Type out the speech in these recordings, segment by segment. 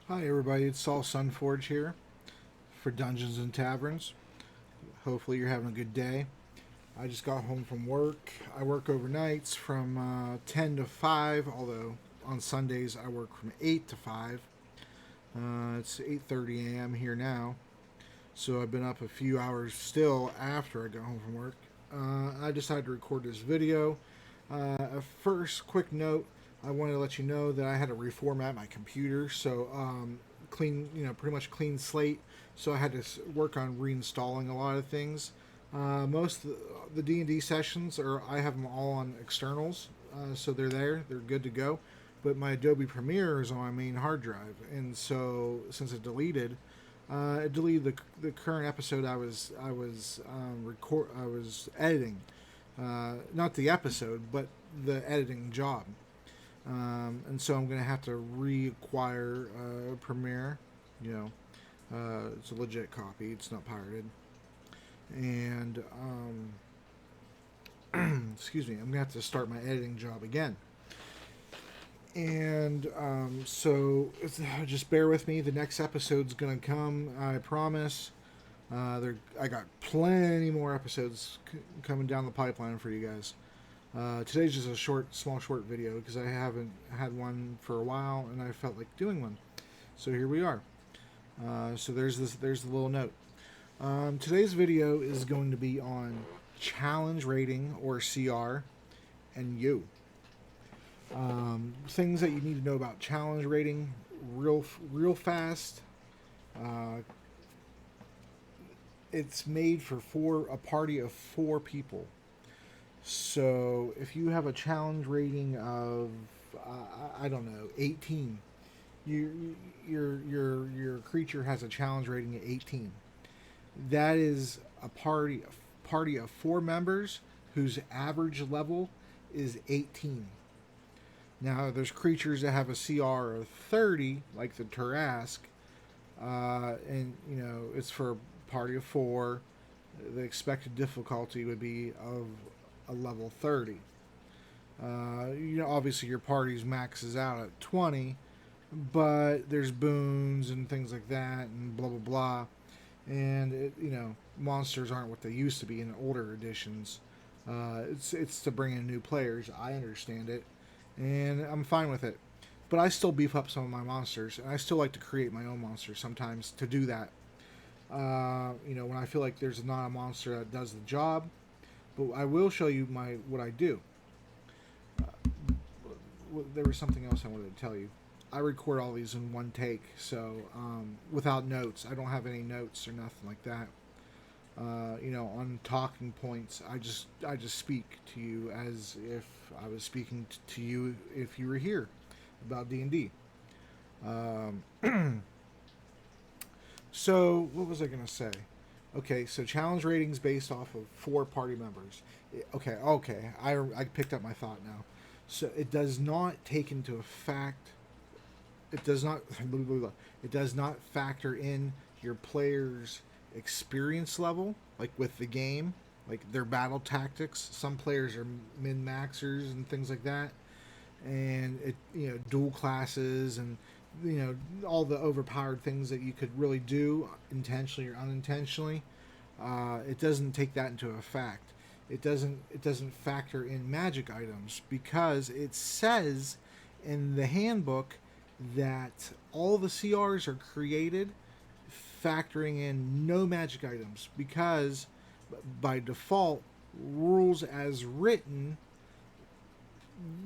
Hi everybody, it's Saul Sunforge here for Dungeons and Taverns. Hopefully you're having a good day. I just got home from work. I work overnights from 10 to 5, although on Sundays I work from 8 to 5. It's 8:30 a.m. here now, so I've been up a few hours still after I got home from work. I decided to record this video. A first quick note, I wanted to let you know that I had to reformat my computer, so clean, pretty much clean slate. So I had to work on reinstalling a lot of things. Most of the D&D sessions are I have them all on externals, so they're good to go. But my Adobe Premiere is on my main hard drive, and so since it deleted the current episode I was editing, not the episode, but the editing job. And so I'm going to have to reacquire Premiere. You it's a legit copy. It's not pirated. And excuse me, I'm going to have to start my editing job again. And so just bear with me. The next episode's going to come. I promise. I got plenty more episodes coming down the pipeline for you guys. Today's just a small short video because I haven't had one for a while, and I felt like doing one. So here we are. So there's the little note. Today's video is going to be on challenge rating or CR and you. Things that you need to know about challenge rating real fast. It's made for a party of 4 people. So if you have a challenge rating of I don't know 18, your creature has a challenge rating of 18. That is a party of 4 members whose average level is 18. Now there's creatures that have a CR of 30, like the Tarask, and it's for a party of 4. The expected difficulty would be of a level 30. Obviously your party's maxes out at 20, but there's boons and things like that, and blah blah blah. And monsters aren't what they used to be in older editions. It's to bring in new players. I understand it, and I'm fine with it. But I still beef up some of my monsters, and I still like to create my own monsters sometimes to do that. When I feel like there's not a monster that does the job. But I will show you what I do. There was something else I wanted to tell you. I record all these in one take, so without notes. I don't have any notes or nothing like that. On talking points, I just speak to you as if I was speaking to you if you were here about D&D. So what was I gonna say? Okay, so challenge ratings based off of 4 party members. Okay, I picked up my thought now. So it does not take into fact. It does not. It does not factor in your players' experience level, like with the game, like their battle tactics. Some players are min maxers and things like that, and dual classes and all the overpowered things that you could really do intentionally or unintentionally. It doesn't take that into effect. It doesn't factor in magic items because it says in the handbook that all the CRs are created factoring in no magic items because by default rules as written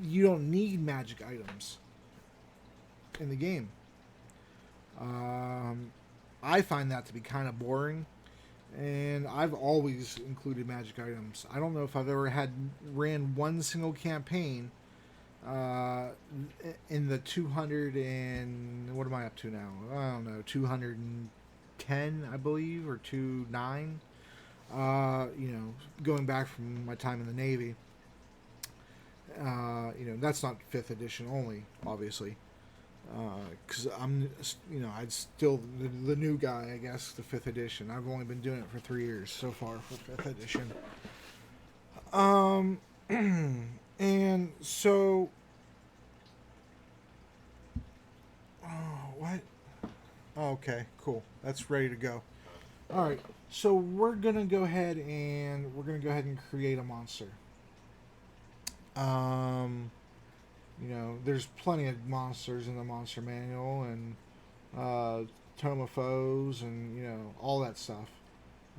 you don't need magic items in the game. I find that to be kind of boring, and I've always included magic items. I don't know if I've ever ran one single campaign in the 200 and what am I up to now? I don't know, 210, I believe, or 29. Going back from my time in the Navy. That's not 5th edition only, obviously. Because I'd still the new guy, I guess, the 5th edition. I've only been doing it for 3 years so far for 5th edition. And so, what? Okay, cool. That's ready to go. All right. So we're gonna go ahead and create a monster. Um, there's plenty of monsters in the monster manual and uh, tome of foes and all that stuff.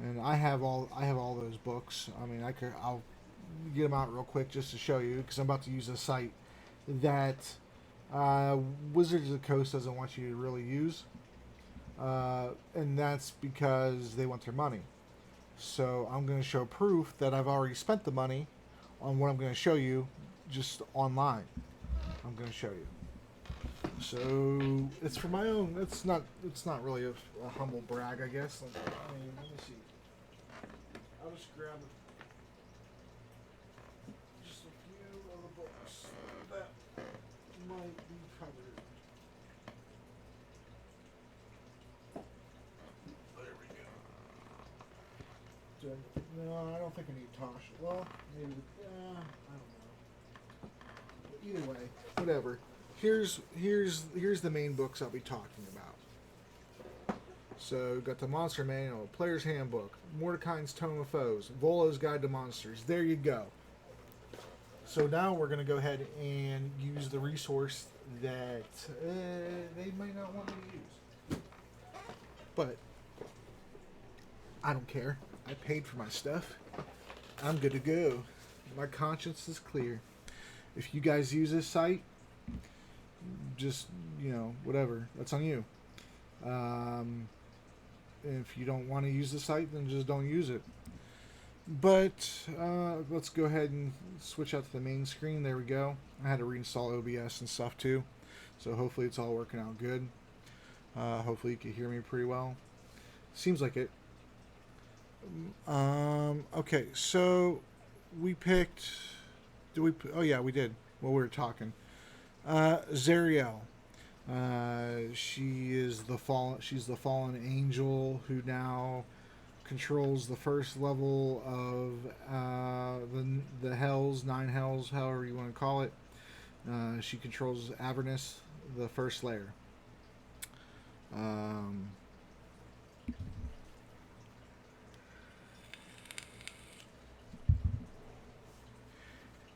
And I have all those books. I mean, I'll get them out real quick just to show you because I'm about to use a site that uh, Wizards of the Coast doesn't want you to really use, and that's because they want their money. So I'm going to show proof that I've already spent the money on what I'm going to show you just online. I'm going to show you. So it's for my own. It's not really a humble brag, I guess. Let me see. I'll just grab just a few of the books that might be covered. There we go. No, I don't think I need Tosh. Well, maybe. I don't know. But either way, whatever. Here's the main books I'll be talking about. So we've got the Monster Manual, Player's Handbook, Mordecai's Tome of Foes, Volo's Guide to Monsters. There you go. So now we're going to go ahead and use the resource that they might not want me to use. But I don't care. I paid for my stuff. I'm good to go. My conscience is clear. If you guys use this site, just, whatever. That's on you. If you don't want to use the site, then just don't use it. But let's go ahead and switch out to the main screen. There we go. I had to reinstall OBS and stuff too. So hopefully it's all working out good. Hopefully you can hear me pretty well. Seems like it. Okay, so we picked... Oh yeah, we did. While we were talking. Zariel. She's the fallen angel who now controls the first level of the hells, 9 hells, however you want to call it. She controls Avernus, the first layer.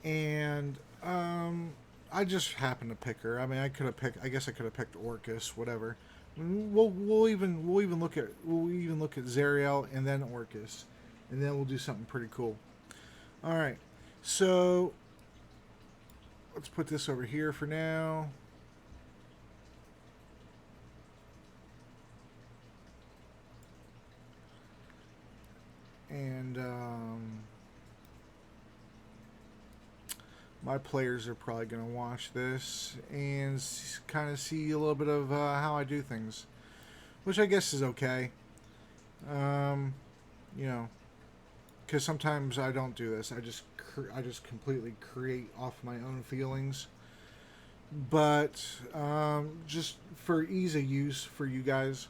And I just happened to pick her. I mean, I guess I could have picked Orcus, whatever. We'll even look at Zariel and then Orcus, and then we'll do something pretty cool. All right, so let's put this over here for now. And my players are probably going to watch this and kind of see a little bit of how I do things, which I guess is okay. Because sometimes I don't do this. I just completely create off my own feelings. But just for ease of use for you guys,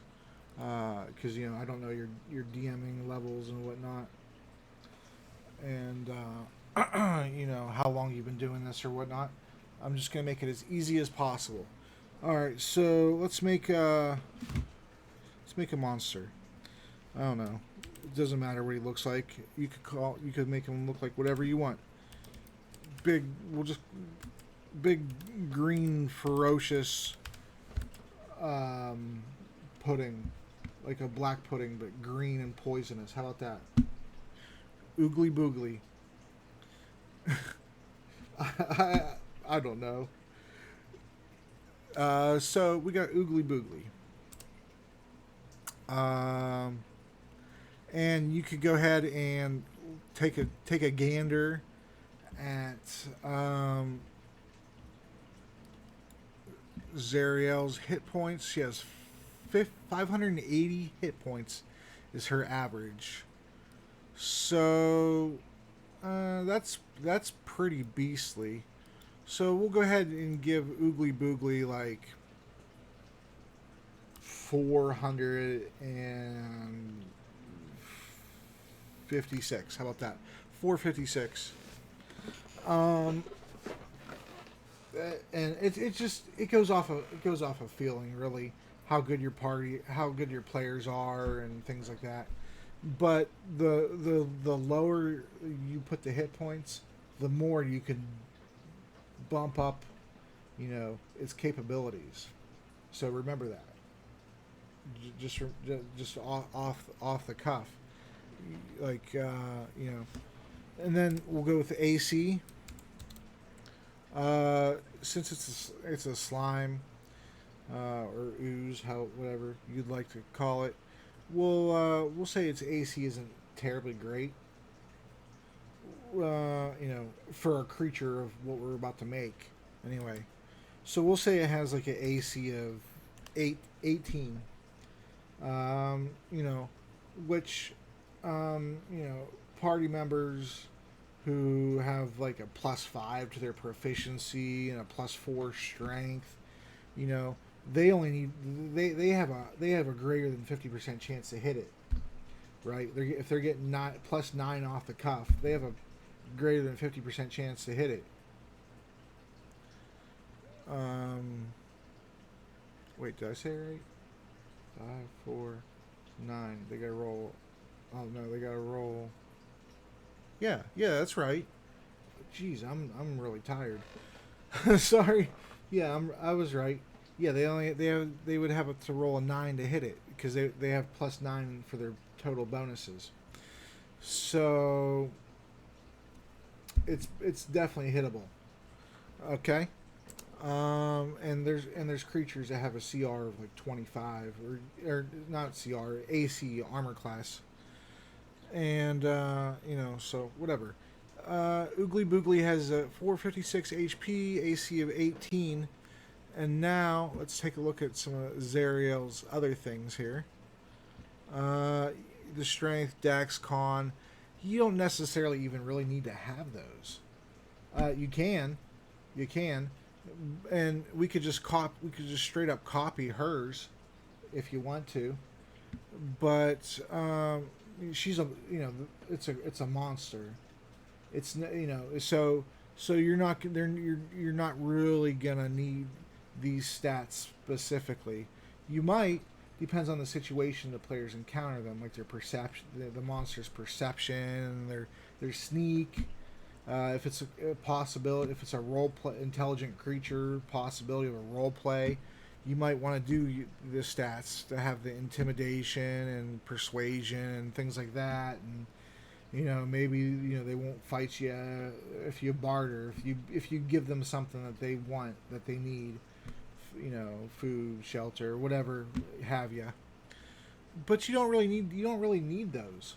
because I don't know your DMing levels and whatnot, and how long you've been doing this or whatnot. I'm just gonna make it as easy as possible. All right, so let's make a monster. I don't know. It doesn't matter what he looks like. You could make him look like whatever you want. Big green ferocious pudding, like a black pudding but green and poisonous. How about that? Oogly boogly. I don't know. So we got Oogly Boogly. And you could go ahead and take a gander at Zariel's hit points. She has 580 hit points is her average. So that's pretty beastly. So we'll go ahead and give Oogly Boogly like 456. How about that? 456. And it goes off of feeling, really. how good your players are, and things like that. But the lower you put the hit points, the more you can bump up, its capabilities. So remember that. Just just off the cuff, like and then we'll go with AC. Since it's a slime, or ooze, how whatever you'd like to call it, we'll say its AC isn't terribly great. For a creature of what we're about to make, anyway. So we'll say it has like an AC of 18. Which, party members who have like a +5 to their proficiency and a +4 strength, you know, they only need they have a greater than 50% chance to hit it, right? If they're getting +9 off the cuff, they have a greater than 50% chance to hit it. Wait, did I say it right? 5, 4, 9. They gotta roll. Oh no, they gotta roll. Yeah, that's right. Jeez, I'm really tired. Sorry. Yeah, I was right. Yeah, they would have to roll a 9 to hit it because they have +9 for their total bonuses. So it's definitely hittable. Okay. And there's creatures that have a CR of like 25 or not CR, AC armor class, and so whatever. Oogly Boogly has a 456 HP, AC of 18, and now let's take a look at some of Zariel's other things here. The strength, Dex, Con. You don't necessarily even really need to have those. You can, and we could just straight up copy hers if you want to, but she's it's a monster. It's so you're not really gonna need these stats specifically. You might, depends on the situation the players encounter them, like their perception, the monster's perception, their sneak. If it's a possibility, if it's a role play, intelligent creature, possibility of a role play, you might want to do the stats to have the intimidation and persuasion and things like that, and maybe they won't fight you if you barter, if you give them something that they want, that they need, food, shelter, whatever have you. But you don't really need those.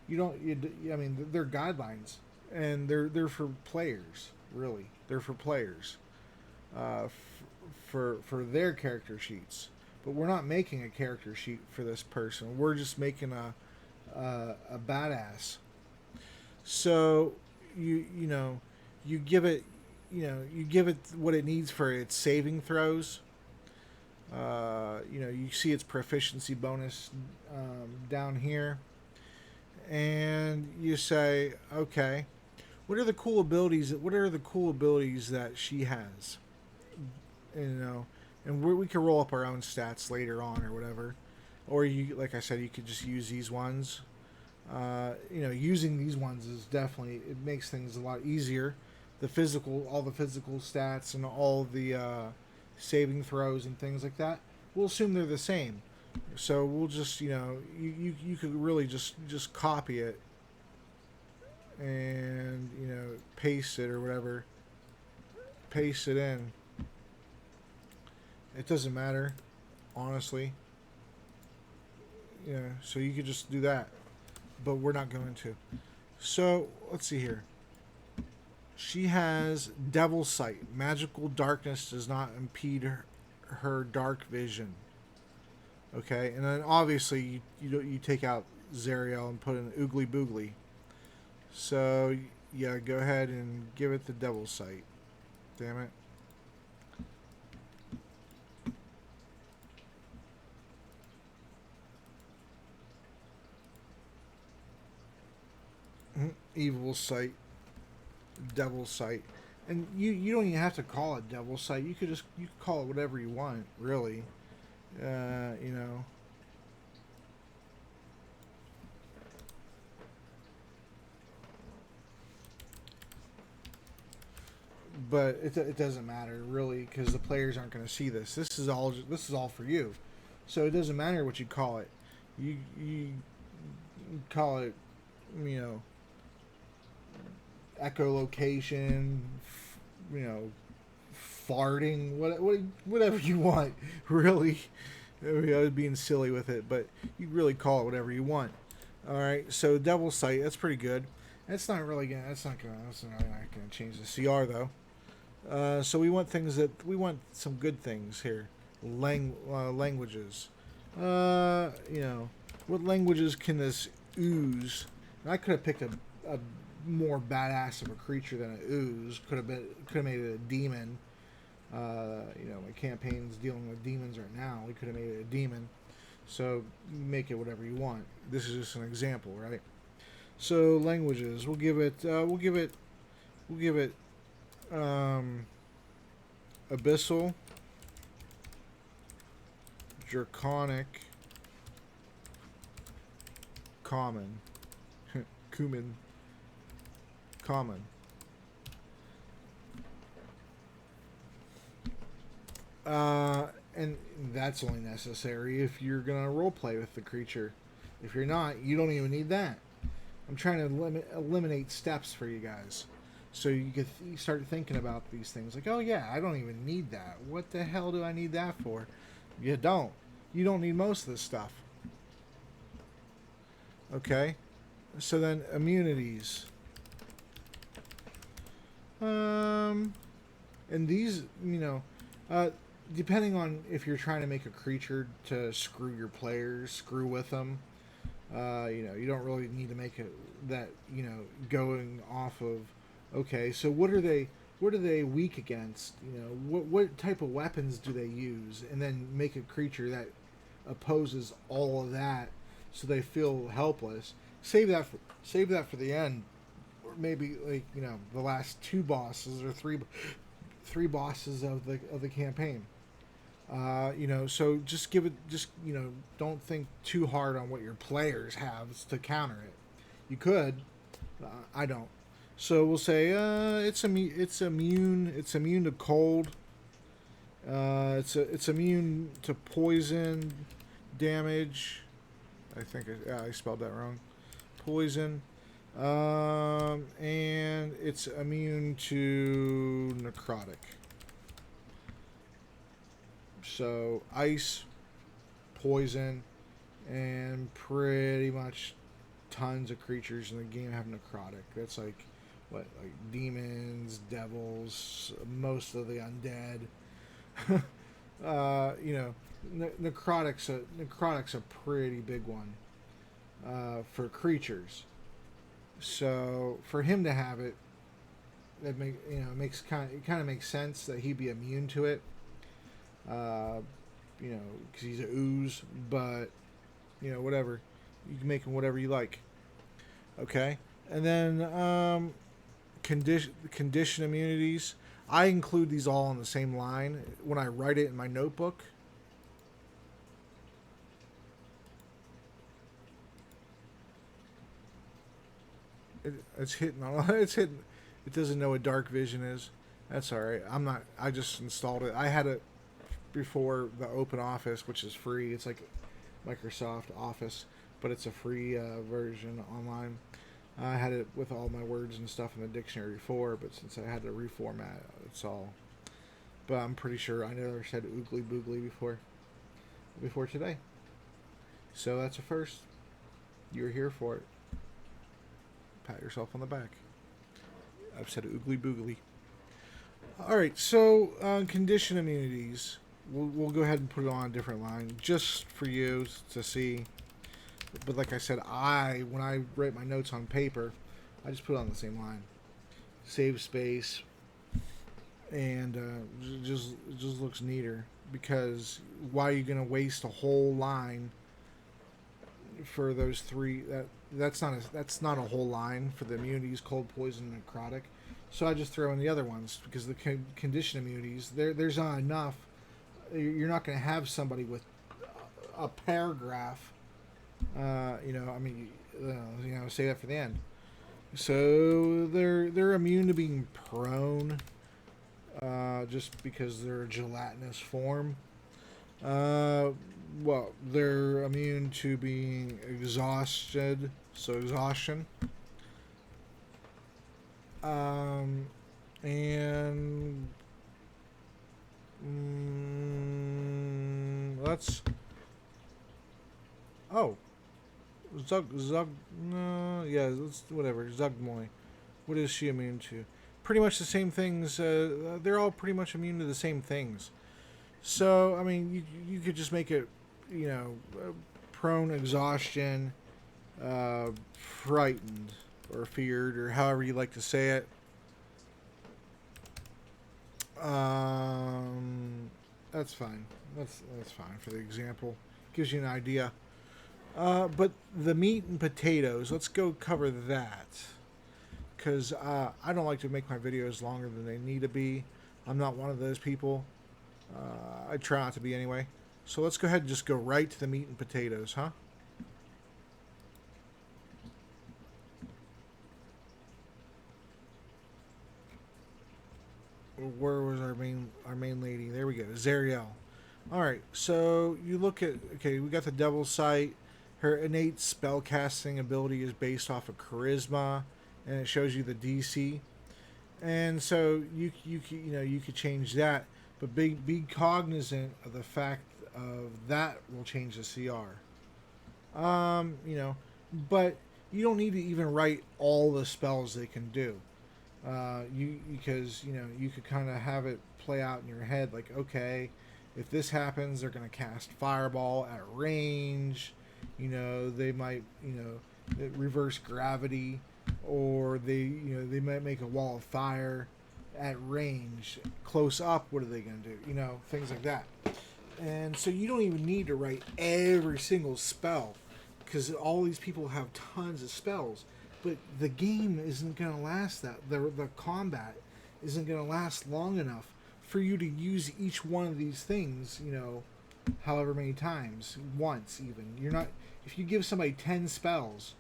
I mean, they're guidelines, and they're for players. Really, they're for players, for their character sheets. But we're not making a character sheet for this person. We're just making a badass. So you give it what it needs for its saving throws. You see its proficiency bonus down here, and you say, okay, what are the cool abilities? What are the cool abilities that she has? And we can roll up our own stats later on or whatever, or like I said, you could just use these ones. Using these ones is definitely, it makes things a lot easier. All the physical stats and all the saving throws and things like that, we'll assume they're the same. So we'll just, you could really just copy it and, paste it or whatever. Paste it in. It doesn't matter, honestly. So you could just do that. But we're not going to. So, let's see here. She has Devil Sight. Magical darkness does not impede her dark vision. Okay, and then obviously you take out Zariel and put in Oogly Boogly. So, yeah, go ahead and give it the Devil Sight. Damn it. Evil Sight, Devil Sight, and you don't even have to call it Devil Sight. You could call it whatever you want, really. You know. But it doesn't matter really because the players aren't going to see this. This is all for you, so it doesn't matter what you call it. You call it, you know, echolocation, you know, farting, whatever you want. Really, I was being silly with it, but you really call it whatever you want. All right, so Devil's Sight, that's pretty good. That's not really gonna. That's not gonna change the CR though. So we want some good things here. Languages. You know, what languages can this ooze? And I could have picked a more badass of a creature than an ooze. Could have made it a demon. You know, my campaign's dealing with demons right now. We could have made it a demon. So make it whatever you want. This is just an example, right? So languages. We'll give it. Abyssal, Draconic, Common, Cumin, Common. And that's only necessary if you're gonna roleplay with the creature. If you're not, you don't even need that. I'm trying to eliminate steps for you guys. So you start thinking about these things like, oh yeah, I don't even need that. What the hell do I need that for? You don't. You don't need most of this stuff. Okay? So then immunities. And these, you know, depending on if you're trying to make a creature to screw your players, screw with them, you know, you don't really need to make it that, you know, going off of, okay, so what are they weak against? You know, what type of weapons do they use? And then make a creature that opposes all of that, so they feel helpless. Save that for the end, or maybe like, you know, the last two bosses or three bosses of the campaign. You know, so just you know, don't think too hard on what your players have to counter it. You could, I don't. So we'll say it's immune to cold. It's immune to poison damage. I think I spelled that wrong. Poison. And it's immune to necrotic. So ice, poison, and pretty much tons of creatures in the game have necrotic. That's like demons, devils, most of the undead. You know, necrotic's a pretty big one for creatures. So for him to have it, it kind of makes sense that he'd be immune to it. You know, because he's a ooze, but you know, whatever, you can make him whatever you like. Okay, and then condition immunities. I include these all on the same line when I write it in my notebook. It's hitting. It's hitting. It doesn't know what dark vision is. That's all right. I'm not. I just installed it. I had it before the Open Office, which is free. It's like Microsoft Office, but it's a free version online. I had it with all my words and stuff in the dictionary before, but since I had to reformat, it's all. But I'm pretty sure I never said oogly boogly before today. So that's a first. You're here for it. Pat yourself on the back. I've said oogly boogly. All right, so condition immunities. We'll go ahead and put it on a different line just for you to see. But like I said, when I write my notes on paper, I just put it on the same line. Save space, and it just looks neater, because why are you going to waste a whole line for those three? That's not a whole line for the immunities: cold, poison, and necrotic. So I just throw in the other ones, because the condition immunities, there's not enough. You're not going to have somebody with a paragraph. I mean, say that for the end. So they're immune to being prone, just because they're a gelatinous form. Well, they're immune to being exhausted, so exhaustion. And let's. Oh, no, yeah, let's whatever. Zugmoy. What is she immune to? Pretty much the same things. They're all pretty much immune to the same things. So I mean, you could just make it, prone, exhaustion, frightened, or feared, or however you like to say it. That's fine. That's fine for the example. Gives you an idea. But the meat and potatoes, let's go cover that. Because I don't like to make my videos longer than they need to be. I'm not one of those people. I try not to be anyway. So let's go ahead and just go right to the meat and potatoes, huh? Where was our main lady? There we go, Zariel. All right, so you look at, okay, we got the Devil's Sight. Her innate spellcasting ability is based off of charisma, and it shows you the DC. And so you could change that, but be cognizant of the fact of that will change the CR. But you don't need to even write all the spells they can do. Because you could kind of have it play out in your head, like, okay, if this happens, they're going to cast Fireball at range. They might reverse gravity, or they might make a wall of fire at range. Close up, what are they going to do? Things like that. And so you don't even need to write every single spell, because all these people have tons of spells. But the game isn't going to last the combat isn't going to last long enough for you to use each one of these things, however many times, once even. You're not, if you give somebody 10 spells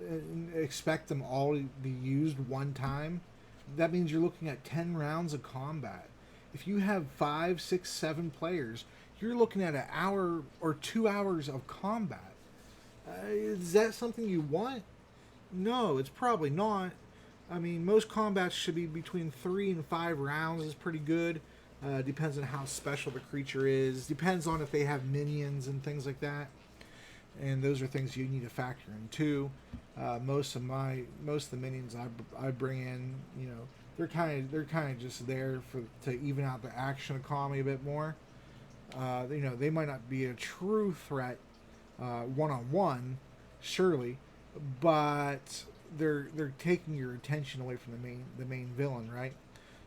and expect them all to be used one time, that means you're looking at 10 rounds of combat. If you have 5, 6, 7 players, you're looking at an hour or 2 hours of combat. Is that something you want? No, it's probably not. I mean, most combats should be between 3 and 5 rounds is pretty good. Depends on how special the creature is. Depends on if they have minions and things like that. And those are things you need to factor in too. Most of the minions I bring in, they're kind of just there to even out the action economy a bit more. They might not be a true threat one-on-one, surely, but they're taking your attention away from the main villain, right?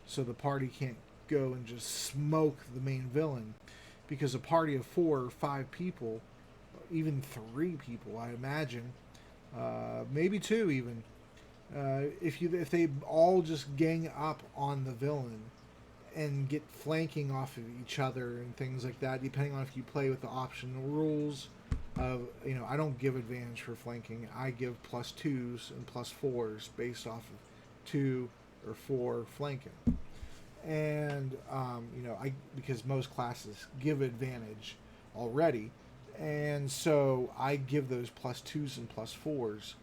So the party can't go and just smoke the main villain, because a party of 4 or 5 people, even 3 people, I imagine, maybe 2 even, if they all just gang up on the villain and get flanking off of each other and things like that, depending on if you play with the optional rules of, I don't give advantage for flanking. I give +2s and +4s based off of 2 or 4 flanking. And, because most classes give advantage already. And so I give those +2s and +4s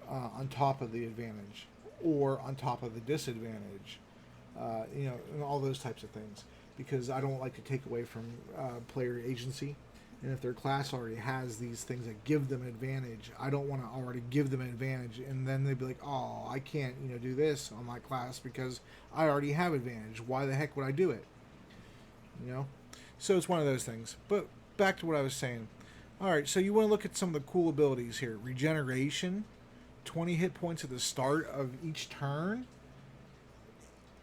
on top of the advantage, or on top of the disadvantage. And all those types of things, because I don't like to take away from player agency. And if their class already has these things that give them advantage, I don't want to already give them an advantage, and then they'd be like, oh, I can't do this on my class because I already have advantage. Why the heck would I do it? So it's one of those things. But back to what I was saying. Alright, so you want to look at some of the cool abilities here. Regeneration, 20 hit points at the start of each turn.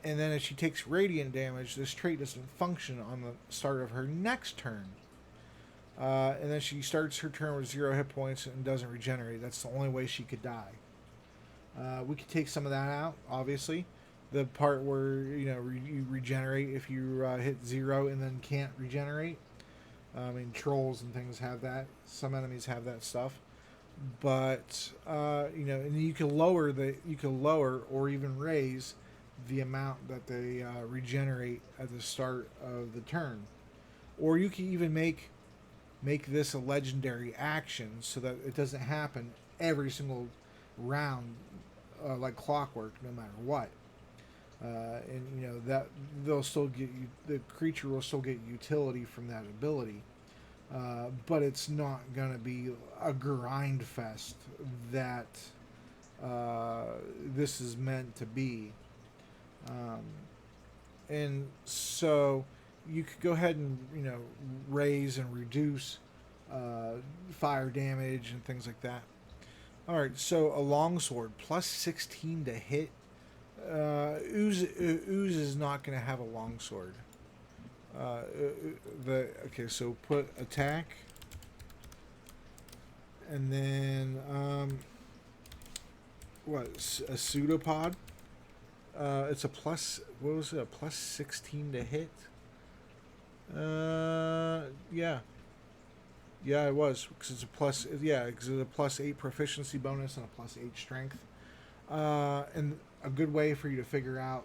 And then if she takes radiant damage, this trait doesn't function on the start of her next turn. And then she starts her turn with 0 hit points and doesn't regenerate. That's the only way she could die. We could take some of that out, obviously. The part where you regenerate if you hit 0 and then can't regenerate. I mean, trolls and things have that. Some enemies have that stuff, but and you can lower or even raise the amount that they regenerate at the start of the turn, or you can even make this a legendary action so that it doesn't happen every single round like clockwork, no matter what. And that they'll still get you. The creature will still get utility from that ability, but it's not gonna be a grind fest that this is meant to be. Um, and so you could go ahead and raise and reduce fire damage and things like that. All right, so a longsword plus 16 to hit. Ooze is not going to have a longsword. Okay, so put attack, and then a pseudopod. It's a plus. What was it? A plus 16 to hit. Yeah. Yeah, it was because it's a plus. Yeah, because it's a plus 8 proficiency bonus and a plus 8 strength. And a good way for you to figure out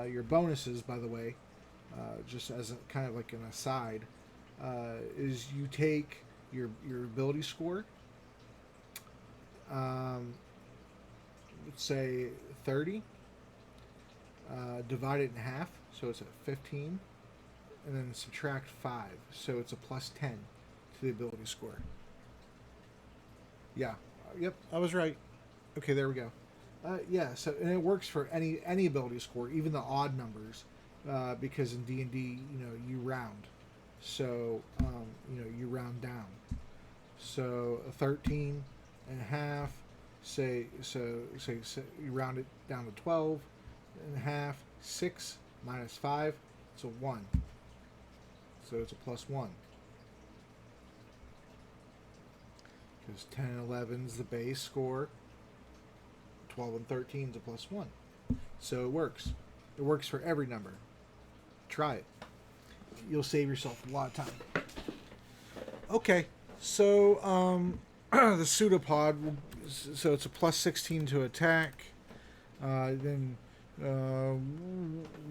your bonuses, by the way, just as a kind of like an aside, is you take your ability score. Let's say 30. Divide it in half, so it's a 15, and then subtract 5, so it's a plus 10 to the ability score. Yeah, yep, I was right. Okay, there we go. Yeah, so and it works for any ability score, even the odd numbers, because in D&D, you round, so you round down. So a 13 and a half, say you round it down to 12 and a half, 6 minus 5, it's a 1. So it's a plus 1. Because 10 and 11 is the base score. 12 and 13 is a plus 1. So it works. It works for every number. Try it. You'll save yourself a lot of time. Okay, so the pseudopod, so it's a plus 16 to attack. Then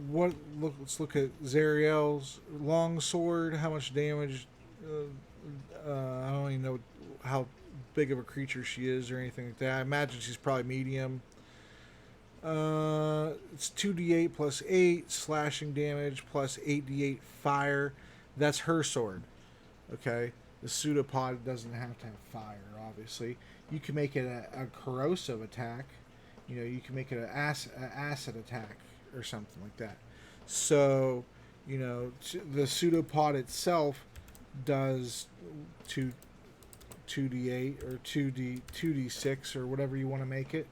let's look at Zariel's longsword. How much damage? I don't even know how big of a creature she is or anything like that. I imagine she's probably medium. It's 2d8 plus 8 slashing damage plus 8d8 fire. That's her sword. Okay, the pseudopod doesn't have to have fire. Obviously, you can make it a corrosive attack. You can make it an acid attack or something like that. So, the pseudopod itself does 2d8 or 2d6 or whatever you want to make it.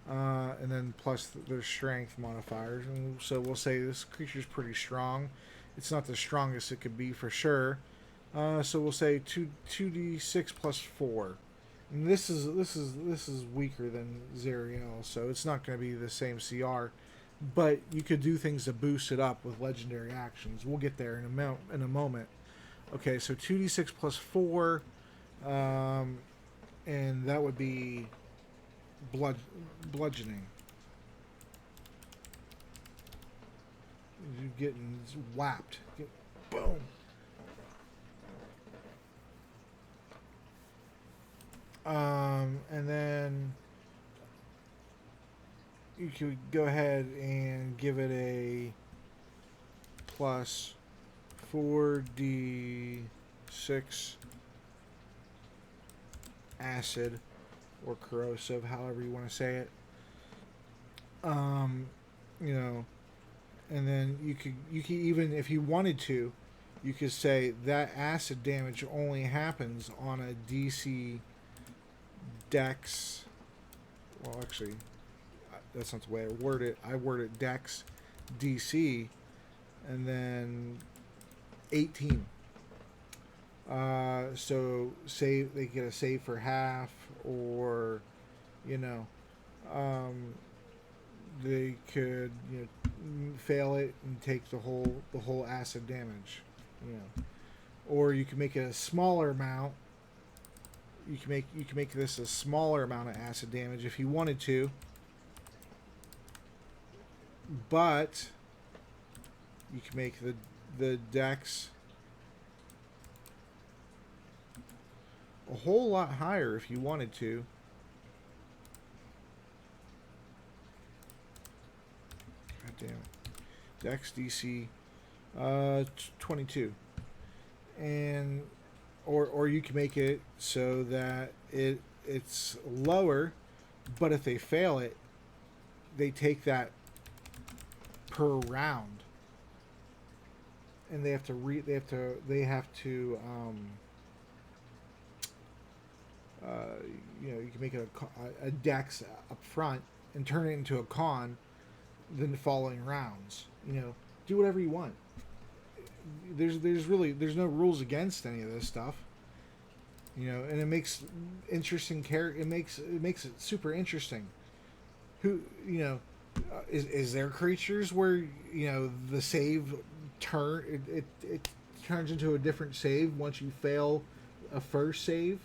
And then plus their strength modifiers. And so we'll say this creature's pretty strong. It's not the strongest it could be for sure. So we'll say 2d6 plus 4. And this is weaker than Zariel, so it's not going to be the same CR. But you could do things to boost it up with legendary actions. We'll get there in a moment. Okay, so 2d6 plus 4, and that would be bludgeoning. You're getting whapped. Boom. And then you could go ahead and give it a plus 4d6 acid or corrosive, however you want to say it. And then you could even, if you wanted to, you could say that acid damage only happens on a DC Dex. Well, actually, that's not the way I word it. I word it Dex DC, and then 18. So save, they get a save for half, or they could fail it and take the whole acid damage. or you can make it a smaller amount. You can make this a smaller amount of acid damage if you wanted to, but you can make the dex a whole lot higher if you wanted to. God damn it. Dex DC 22. And or you can make it so that it's lower, but if they fail it, they take that per round. And they have to you can make it a dex up front and turn it into a con then the following rounds. Do whatever you want. There's no rules against any of this stuff. And it makes interesting it makes it super interesting. Is there creatures where the save it turns into a different save once you fail a first save?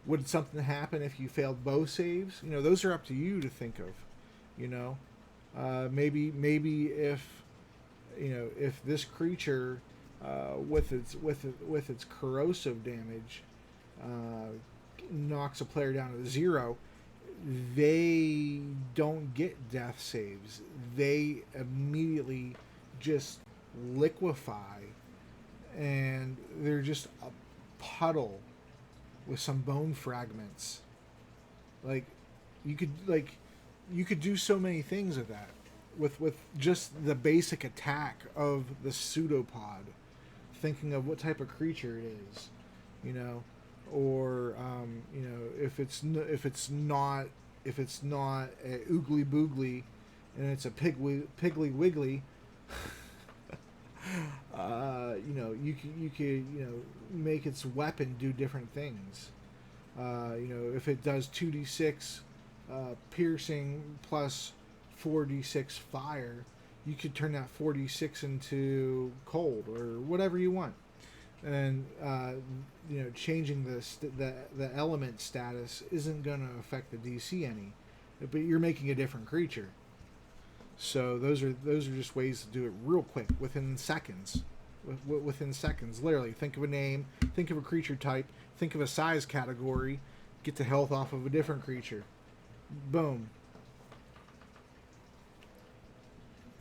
Would something happen if you failed both saves? Those are up to you to think of. Maybe if this creature with its corrosive damage knocks a player down to 0, they don't get death saves. They immediately just liquefy, and they're just a puddle with some bone fragments. You could do so many things with that, with just the basic attack of the pseudopod. Thinking of what type of creature it is, or if it's not a oogly boogly and it's a piggly wiggly. You could make its weapon do different things. If it does 2d6 piercing plus 4d6 fire, you could turn that 4d6 into cold or whatever you want. And changing the element status isn't going to affect the DC any, but you're making a different creature. So those are just ways to do it real quick within seconds. Within seconds, literally. Think of a name, think of a creature type, think of a size category, get the health off of a different creature. Boom.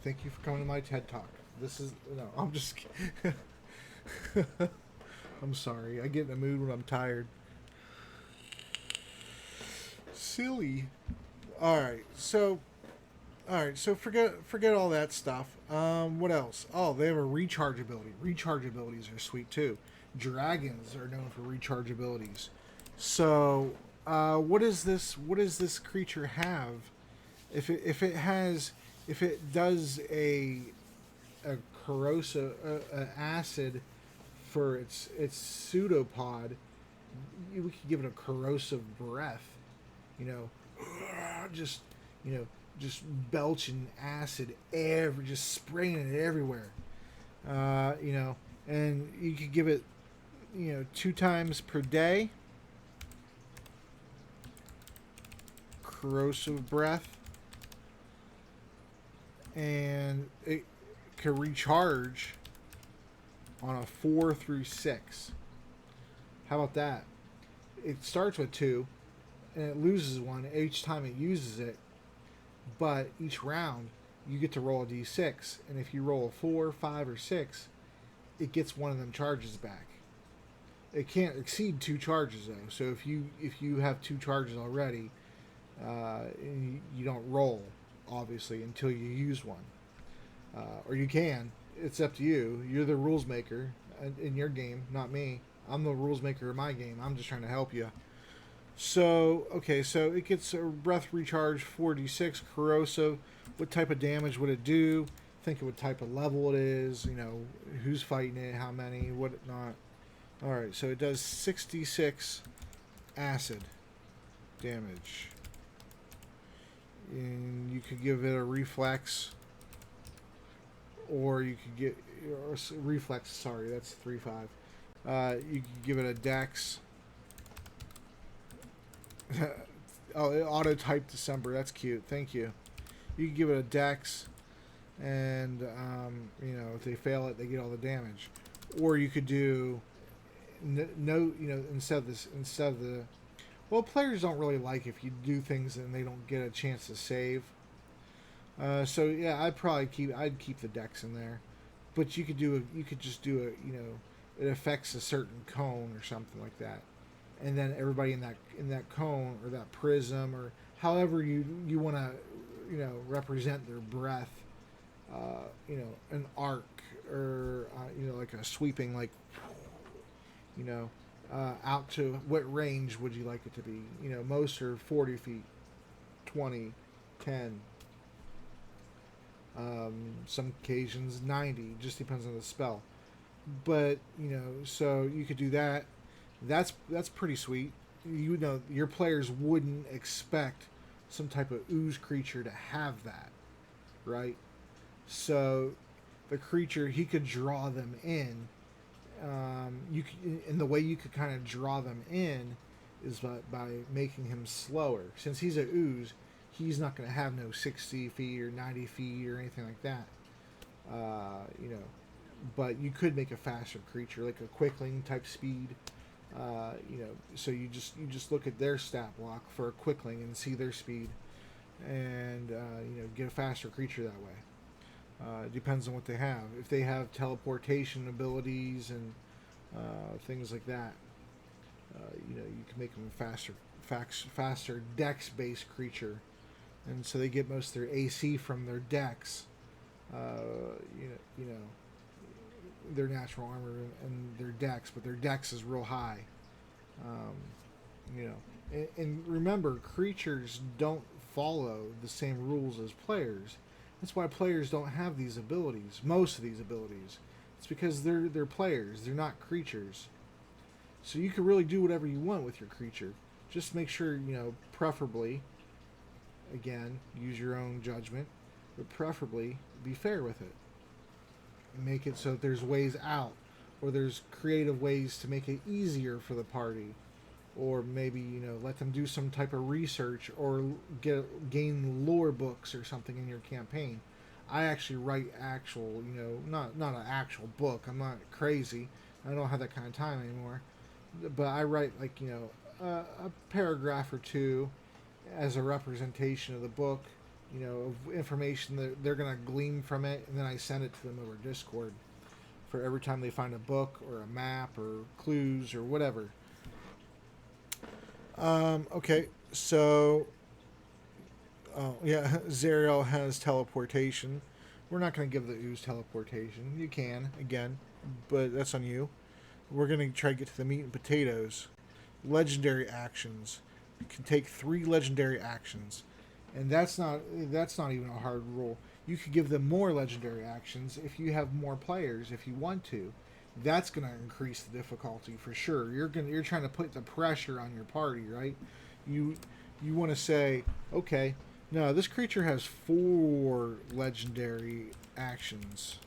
Thank you for coming to my TED Talk. I'm just I'm sorry. I get in the mood when I'm tired. Silly. Alright, so forget all that stuff. What else? Oh, they have a recharge ability. Recharge abilities are sweet too. Dragons are known for recharge abilities. So, what does this creature have? If it does a corrosive acid for its pseudopod, we could give it a corrosive breath. Just belching acid just spraying it everywhere. And you could give it 2 times per day. Corrosive breath. And it can recharge on a 4 through 6. How about that? It starts with 2 and it loses 1 each time it uses it. But each round, you get to roll a d6, and if you roll a 4, 5, or 6, it gets one of them charges back. It can't exceed 2 charges though. So if you have 2 charges already, you don't roll obviously until you use one, or you can. It's up to you. You're the rules maker in your game, not me. I'm the rules maker in my game. I'm just trying to help you. So, okay, so it gets a breath recharge 4d6 corrosive. What type of damage would it do? Think of what type of level it is, who's fighting it, how many, what not. Alright, so it does 66 acid damage. And you could give it a reflex, or you could or reflex. Sorry, that's 3/5. You can give it a dex. Oh, auto type December. That's cute. Thank you. You can give it a dex, and if they fail it, they get all the damage. Or you could do instead of the well, players don't really like if you do things and they don't get a chance to save. So yeah, I'd keep the dex in there, but you could just do it affects a certain cone or something like that, and then everybody in that cone or that prism or however you want to represent their breath, an arc or like a sweeping out to what range would you like it to be? Most are 40 feet, 20, 10. Some occasions 90, just depends on the spell. But so you could do that. That's pretty sweet. Your players wouldn't expect some type of ooze creature to have that, right? So the creature, he could draw them in. And the way you could kind of draw them in is by making him slower. Since he's a ooze, he's not going to have no 60 feet or 90 feet or anything like that. But you could make a faster creature, like a quickling type speed. So you just look at their stat block for a quickling and see their speed, and get a faster creature that way. It depends on what they have. If they have teleportation abilities and things like that, you can make them a faster dex-based creature, and so they get most of their AC from their dex. Their natural armor and their dex, but their dex is real high. And remember, creatures don't follow the same rules as players. That's why players don't have these abilities. Most of these abilities, it's because they're players. They're not creatures. So you can really do whatever you want with your creature. Just make sure preferably. Again, use your own judgment, but preferably be fair with it. Make it so that there's ways out, or there's creative ways to make it easier for the party, or maybe let them do some type of research or gain lore books or something in your campaign. I actually write actual, not an actual book. I'm not crazy. I don't have that kind of time anymore, but I write a paragraph or two as a representation of the book. Of information that they're going to glean from it, and then I send it to them over Discord for every time they find a book or a map or clues or whatever. Okay, so Zariel has teleportation. We're not going to give the ooze teleportation. You can, again, but that's on you. We're going to try to get to the meat and potatoes. Legendary actions. You can take 3 legendary actions. And that's not even a hard rule. You could give them more legendary actions if you have more players, if you want to. That's going to increase the difficulty for sure. You're trying to put the pressure on your party, right? You want to say, okay, no, this creature has 4 legendary actions.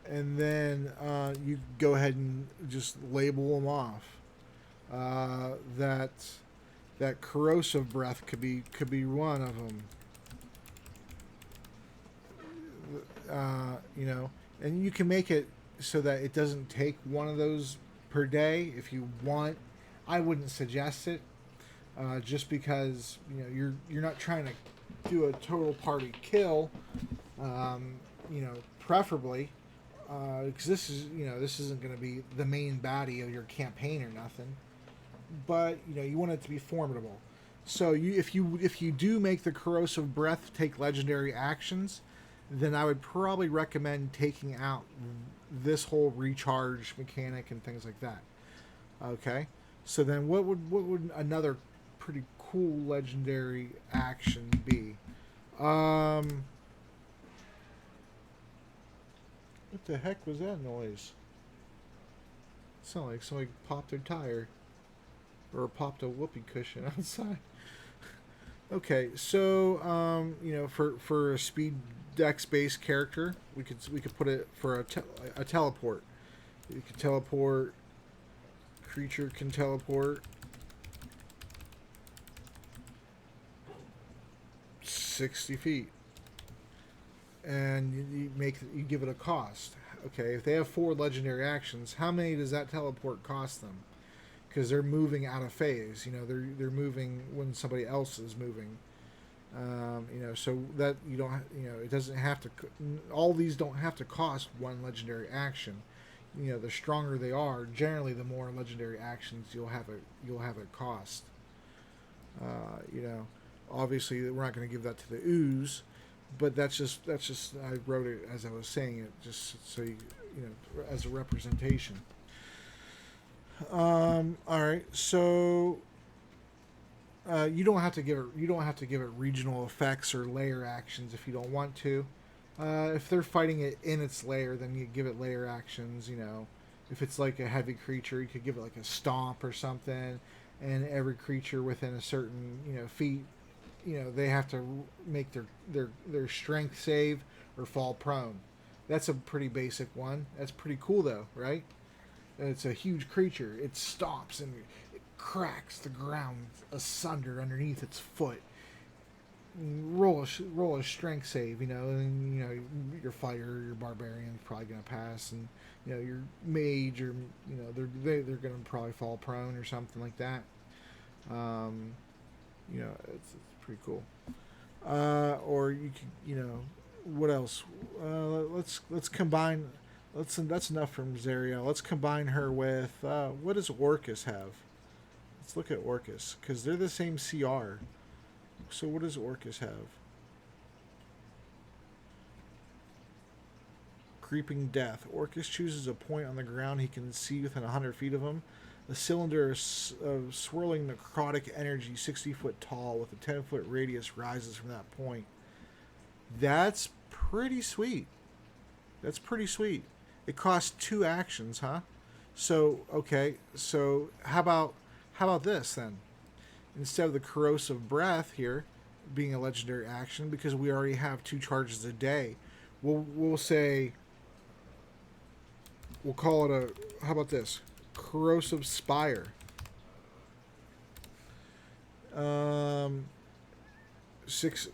And then you go ahead and just label them off. That corrosive breath could be one of them. And you can make it so that it doesn't take one of those per day if you want. I wouldn't suggest it, just because you're not trying to do a total party kill. Preferably. Because this isn't going to be the main baddie of your campaign or nothing, but you want it to be formidable. So if you do make the corrosive breath take legendary actions, then I would probably recommend taking out this whole recharge mechanic and things like that. Okay, so then what would another pretty cool legendary action be? What the heck was that noise? It sounded like somebody popped their tire. Or popped a whoopee cushion outside. Okay, so for a speed dex based character, we could put it for a teleport. You can teleport. Creature can teleport 60 feet, and you give it a cost. Okay, if they have 4 legendary actions, how many does that teleport cost them? Because they're moving out of phase. They're moving when somebody else is moving. So that you don't. It doesn't have to. All these don't have to cost 1 legendary action. The stronger they are, generally, the more legendary actions you'll have a cost. You know, obviously we're not going to give that to the ooze, but that's just I wrote it as I was saying it, just so as a representation. All right, so you don't have to give it regional effects or layer actions if you don't want to. If they're fighting it in its layer, then you give it layer actions. If it's like a heavy creature, you could give it like a stomp or something, and every creature within a certain feet, they have to make their strength save or fall prone. That's a pretty basic one. That's pretty cool though, right? It's a huge creature. It stomps and it cracks the ground asunder underneath its foot. Roll a strength save, and your fighter, your barbarian is probably gonna pass, and your mage or they're gonna probably fall prone or something like that. Um, it's pretty cool. Or you could, what else? Let's combine. That's enough from Zaria. Let's combine her with what does Orcus have? Let's look at Orcus because they're the same CR. So what does Orcus have? Creeping Death. Orcus chooses a point on the ground he can see within 100 feet of him. The cylinder of swirling necrotic energy 60 foot tall with a 10-foot radius rises from that point. That's pretty sweet. That's pretty sweet. It costs 2 actions, huh? So, okay. So, how about this then? Instead of the corrosive breath here being a legendary action, because we already have 2 charges a day, we'll say we'll call it a, how about this? Corrosive Spire. Um, six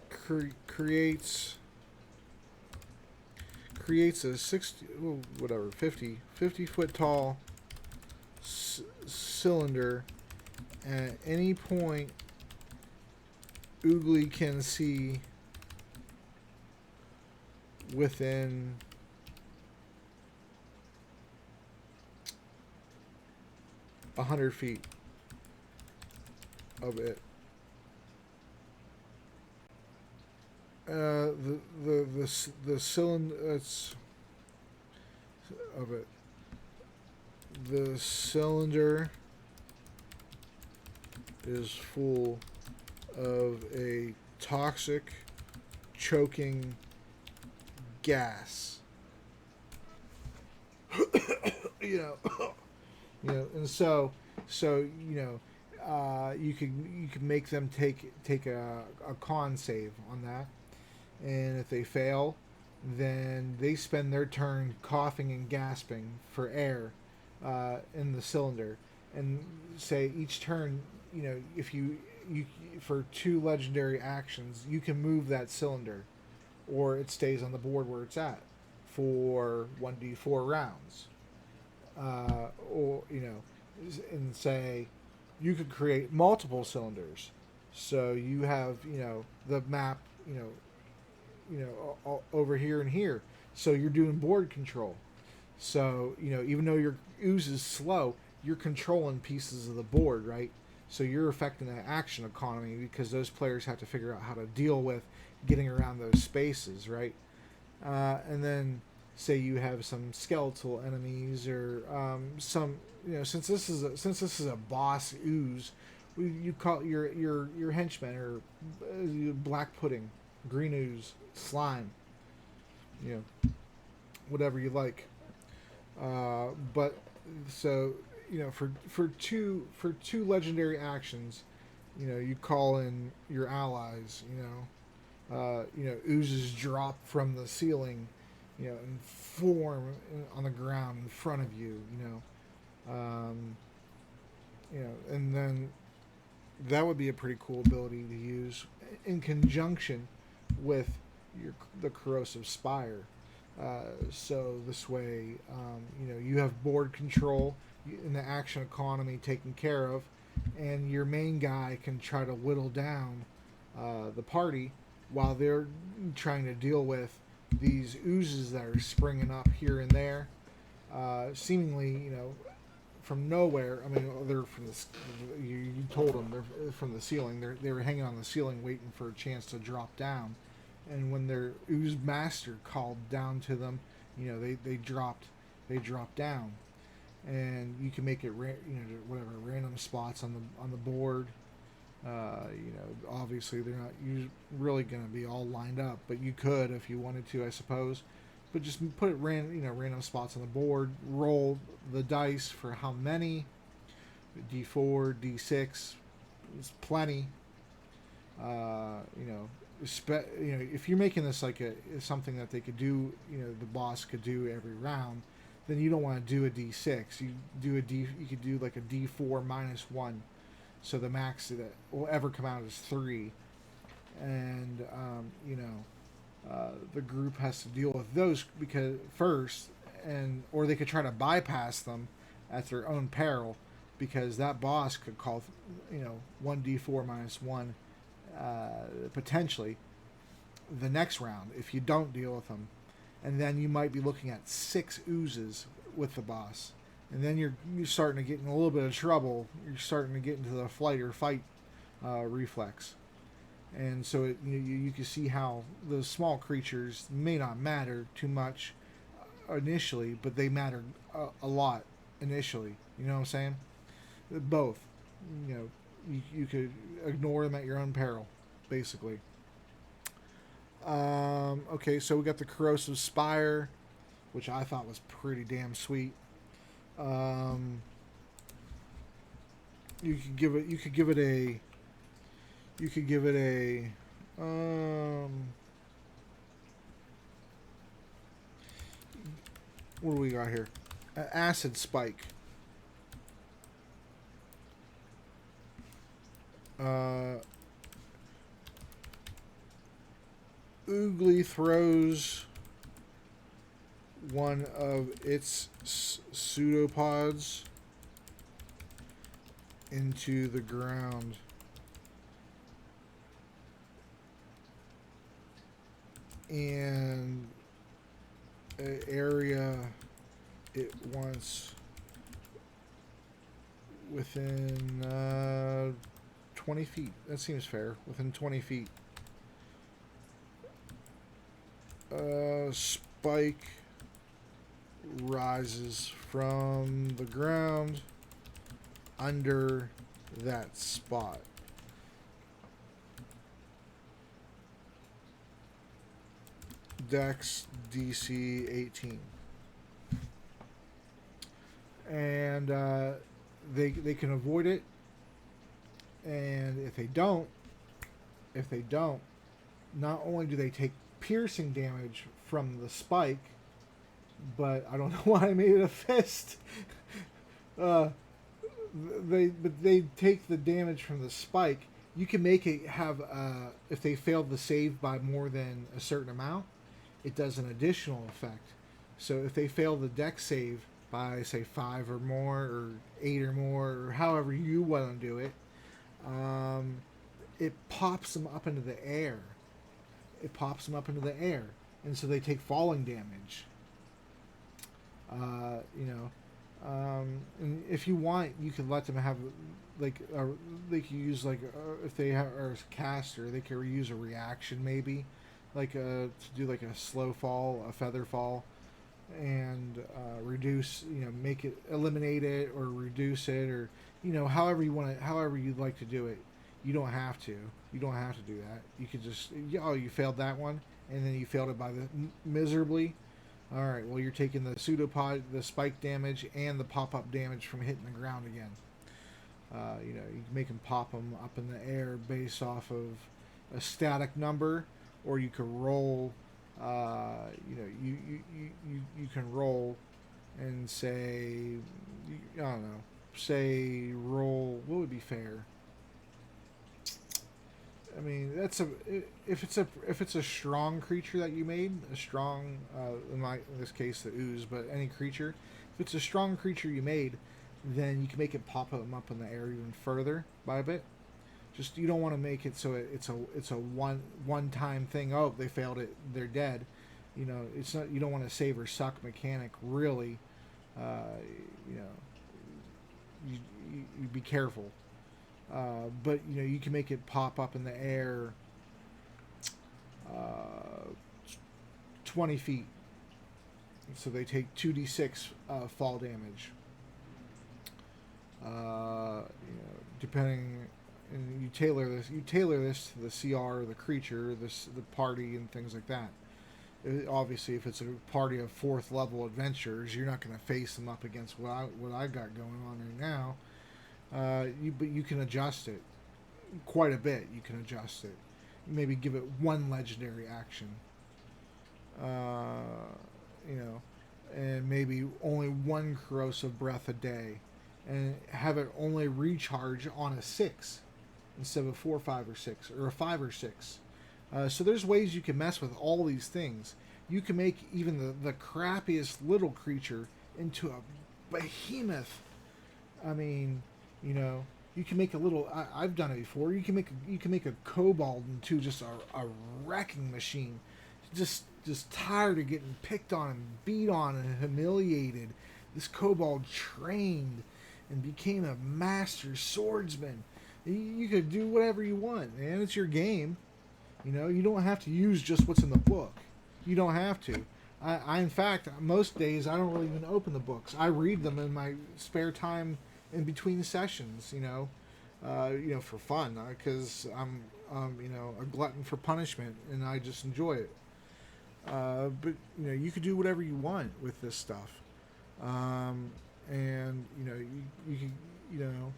creates a 60, whatever, 50 foot tall cylinder at any point Oogly can see within 100 feet of it. The cylinder of it. The cylinder is full of a toxic, choking gas. you know, and you could make them take a con save on that, and if they fail, then they spend their turn coughing and gasping for air in the cylinder, and say each turn, if you for 2 legendary actions, you can move that cylinder, or it stays on the board where it's at for 1d4 rounds. Or and say you could create multiple cylinders, so you have the map over here and here, so you're doing board control. So even though your ooze is slow, you're controlling pieces of the board, right? So you're affecting the action economy because those players have to figure out how to deal with getting around those spaces, right? And then say you have some skeletal enemies or some since this is a boss ooze, you call your henchmen or black pudding, green ooze, slime, whatever you like. But so for two legendary actions, You call in your allies. Oozes drop from the ceiling, and form on the ground in front of you. Um, and then that would be a pretty cool ability to use in conjunction with the Corrosive Spire. So this way, you have board control in the action economy taken care of, and your main guy can try to whittle down the party while they're trying to deal with these oozes that are springing up here and there, seemingly, from nowhere. I mean, they're from the. You told them they're from the ceiling. They were hanging on the ceiling, waiting for a chance to drop down. And when their ooze master called down to them, they dropped down, and you can make it whatever random spots on the board. Obviously they're not really going to be all lined up, but you could if you wanted to, I suppose. But just put it random spots on the board. Roll the dice for how many. D4, D6, it's plenty. If you're making this like something that they could do, the boss could do every round, then you don't want to do a D6. You could do like a D4 -1, so the max that will ever come out is 3, and the group has to deal with those because first, or they could try to bypass them at their own peril, because that boss could call 1d4 -1 potentially the next round if you don't deal with them, and then you might be looking at 6 oozes with the boss, and then you're starting to get in a little bit of trouble. You're starting to get into the flight or fight reflex. And so you can see how those small creatures may not matter too much initially, but they matter a lot initially. You know what I'm saying? Both. You could ignore them at your own peril, basically. Okay, so we got the Corrosive Spire, which I thought was pretty damn sweet. You could give it a. What do we got here? Acid Spike. Oogly throws one of its pseudopods into the ground. And an area it wants within 20 feet. That seems fair. Within 20 feet. Spike rises from the ground under that spot. Dex DC 18. And they can avoid it. And if they don't, not only do they take piercing damage from the spike, but I don't know why I made it a fist. They take the damage from the spike. You can make it have if they fail the save by more than a certain amount, it does an additional effect. So if they fail the dex save by say 5 or more, or 8 or more, or however you want to do it, it pops them up into the air. And so they take falling damage. And if you want, you can let them have they can use if they are a caster, they can use a reaction maybe, to do like a slow fall, a feather fall, and reduce, make it, eliminate it or reduce it, or however you'd like to do it. You don't have to do that. You could just, you failed that one, and then you failed it by miserably. All right, well, you're taking the pseudopod, the spike damage, and the pop-up damage from hitting the ground again. You know, you can make them pop them up in the air based off of a static number, or you could roll. You know, you can roll and say, I don't know, say roll. What would be fair? I mean, that's a if it's a strong creature that you made, a strong in this case the ooze, but any creature, if it's a strong creature you made, then you can make it pop them up in the air even further by a bit. Just you don't want to make it so it's a one time thing. Oh, they failed it, they're dead. You know, it's not. You don't want to save or suck mechanic really. You know, you be careful. But you know, you can make it pop up in the air 20 feet, so they take 2d6 fall damage. You know, depending, and you tailor this. You tailor this to the CR, the creature, the party, and things like that. Obviously, if it's a party of 4th level adventurers, you're not going to face them up against what I got going on right now. But you can adjust it quite a bit. You can adjust it. Maybe give it one legendary action. You know, and maybe only one corrosive breath a day, and have it only recharge on a 6 instead of a 4, 5, or 6, or a 5 or 6. So there's ways you can mess with all these things. You can make even the crappiest little creature into a behemoth. I mean, you know, you can make a little. I've done it before. You can make a kobold into just a wrecking machine. Just tired of getting picked on and beat on and humiliated. This kobold trained and became a master swordsman. You could do whatever you want, man. It's your game. You know, you don't have to use just what's in the book. You don't have to. I in fact, most days I don't really even open the books. I read them in my spare time in between sessions. You know, for fun, because I'm you know, a glutton for punishment, and I just enjoy it. But you know, you could do whatever you want with this stuff, and you know, you could, you know,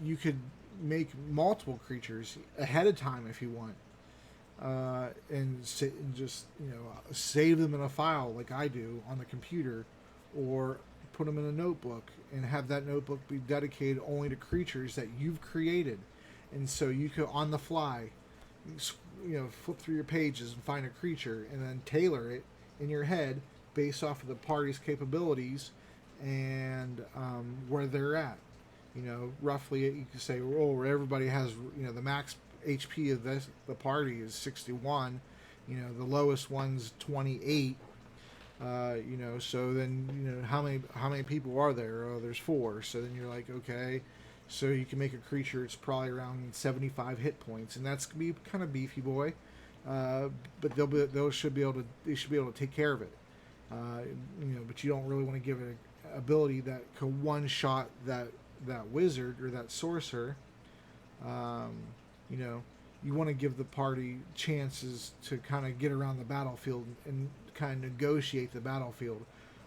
you could make multiple creatures ahead of time if you want. And just, you know, save them in a file like I do on the computer, or put them in a notebook and have that notebook be dedicated only to creatures that you've created. And so you could, on the fly, you know, flip through your pages and find a creature and then tailor it in your head based off of the party's capabilities and where they're at. You know, roughly you could say, oh, everybody has, you know, the max HP of the party is 61. You know, the lowest one's 28. You know, so then, you know, how many people are there? Oh, there's 4. So then you're like, okay, so you can make a creature. It's probably around 75 hit points, and that's gonna be kind of beefy boy. But they should be able to take care of it. You know, but you don't really want to give it an ability that could one shot that wizard or that sorcerer. You know, you want to give the party chances to kind of get around the battlefield and kind of negotiate the battlefield,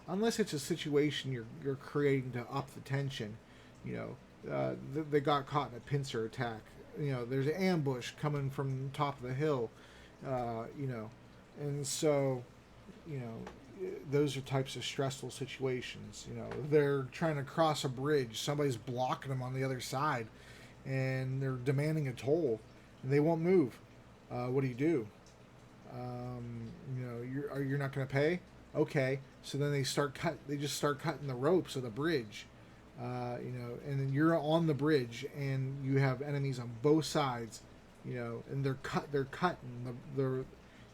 unless it's a situation you're creating to up the tension. You know, they got caught in a pincer attack. You know, there's an ambush coming from the top of the hill. You know, and so, you know, those are types of stressful situations. You know, they're trying to cross a bridge, somebody's blocking them on the other side, and they're demanding a toll, and they won't move. What do? You know, you're not going to pay. Okay, so then they just start cutting the ropes of the bridge. You know, and then you're on the bridge, and you have enemies on both sides. You know, and they're cutting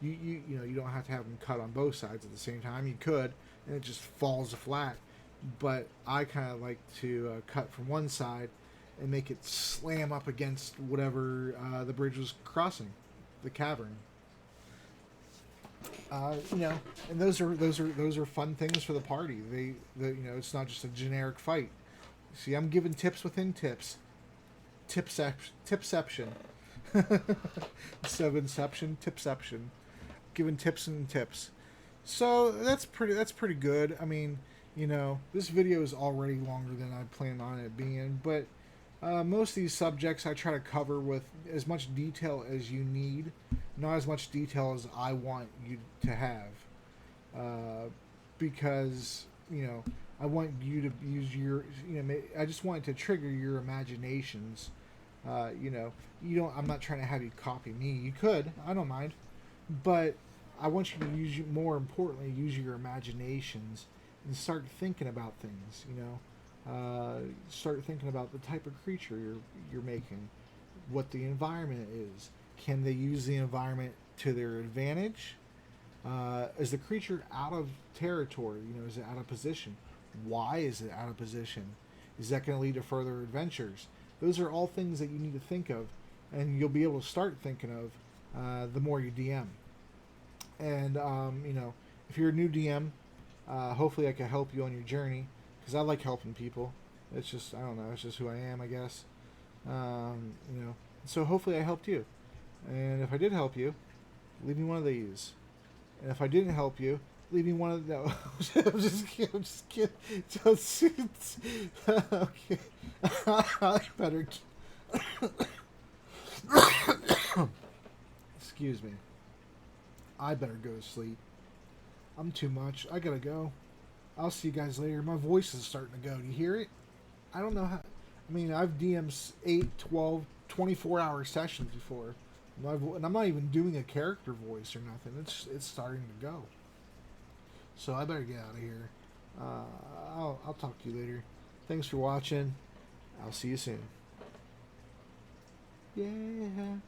you know, you don't have to have them cut on both sides at the same time. You could, and it just falls flat. But I kind of like to cut from one side and make it slam up against whatever the bridge was crossing, the cavern. You know, and those are fun things for the party. You know, it's not just a generic fight. See, I'm giving tips within tips. Tipception. Instead of inception, tipception. Giving tips and tips. So that's pretty good. I mean, you know, this video is already longer than I planned on it being, but Most of these subjects I try to cover with as much detail as you need, not as much detail as I want you to have, because I want you to use your I just want it to trigger your imaginations. You don't. I'm not trying to have you copy me. You could. I don't mind, but I want you to more importantly, use your imaginations and start thinking about things. Start thinking about the type of creature you're making, what the environment is. Can they use the environment to their advantage? Is the creature out of territory? Is it out of position? Why is it out of position? Is that going to lead to further adventures? Those are all things that you need to think of, and you'll be able to start thinking of the more you DM. And if you're a new DM, hopefully I can help you on your journey, because I like helping people. It's just, I don't know, it's just who I am, I guess. So hopefully I helped you. And if I did help you, leave me one of these. And if I didn't help you, leave me one of those. I'm just kidding. Okay. I better. Excuse me. I better go to sleep. I'm too much. I gotta go. I'll see you guys later. My voice is starting to go. Do you hear it? I don't know how. I mean, I've DM'd 8, 12, 24-hour sessions before. And I'm not even doing a character voice or nothing. It's starting to go. So I better get out of here. I'll talk to you later. Thanks for watching. I'll see you soon. Yeah.